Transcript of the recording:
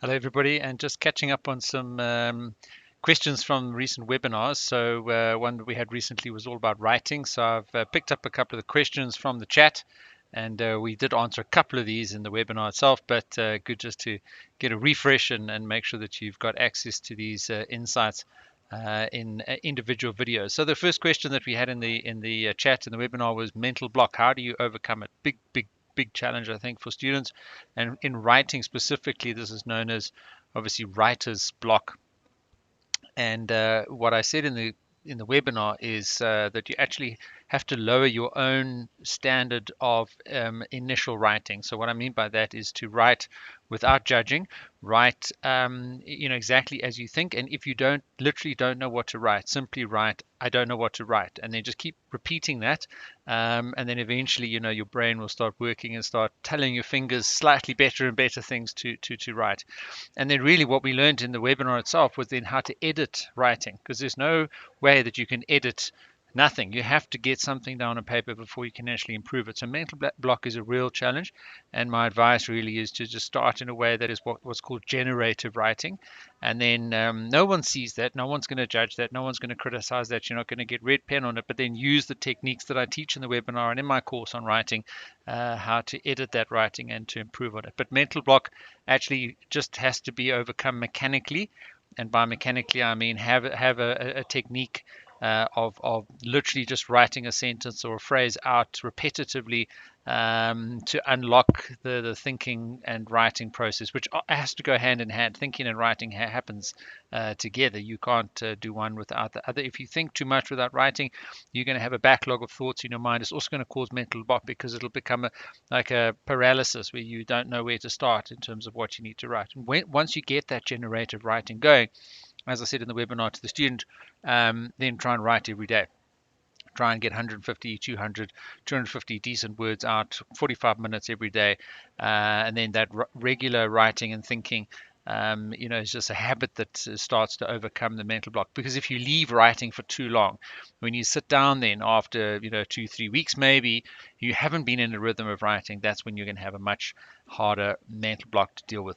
Hello, everybody, and just catching up on some questions from recent webinars. So, one that we had recently was all about writing. So, I've picked up a couple of the questions from the chat, and we did answer a couple of these in the webinar itself, but good just to get a refresh and make sure that you've got access to these insights in individual videos. So, the first question that we had in the chat in the webinar was mental block. How do you overcome it? Big challenge, I think, for students. And in writing specifically, this is known as obviously writer's block. And what I said in the webinar is that you actually have to lower your own standard of initial writing. So what I mean by that is to write without judging, write exactly as you think. And if you literally don't know what to write, simply write I don't know what to write, and then just keep repeating that. And then eventually, your brain will start working and start telling your fingers slightly better and better things to write. And then really what we learned in the webinar itself was then how to edit writing, because there's no way that you can edit nothing. You have to get something down on paper before you can actually improve it. So mental block is a real challenge, and my advice really is to just start in a way that is what's called generative writing. And then no one sees that, no one's going to judge that, no one's going to criticize that. You're not going to get red pen on it, but then use the techniques that I teach in the webinar and in my course on writing, how to edit that writing and to improve on it. But mental block actually just has to be overcome mechanically. And by mechanically, I mean have a technique of literally just writing a sentence or a phrase out repetitively to unlock the thinking and writing process, which has to go hand in hand. Thinking and writing happens together. You can't do one without the other. If you think too much without writing, you're going to have a backlog of thoughts in your mind. It's also going to cause mental block because it'll become like a paralysis where you don't know where to start in terms of what you need to write. And once you get that generative writing going, as I said in the webinar to the student, then try and write every day. Try and get 150, 200, 250 decent words out, 45 minutes every day. And then that regular writing and thinking, is just a habit that starts to overcome the mental block. Because if you leave writing for too long, when you sit down then after, 2, 3 weeks maybe, you haven't been in a rhythm of writing, that's when you're going to have a much harder mental block to deal with.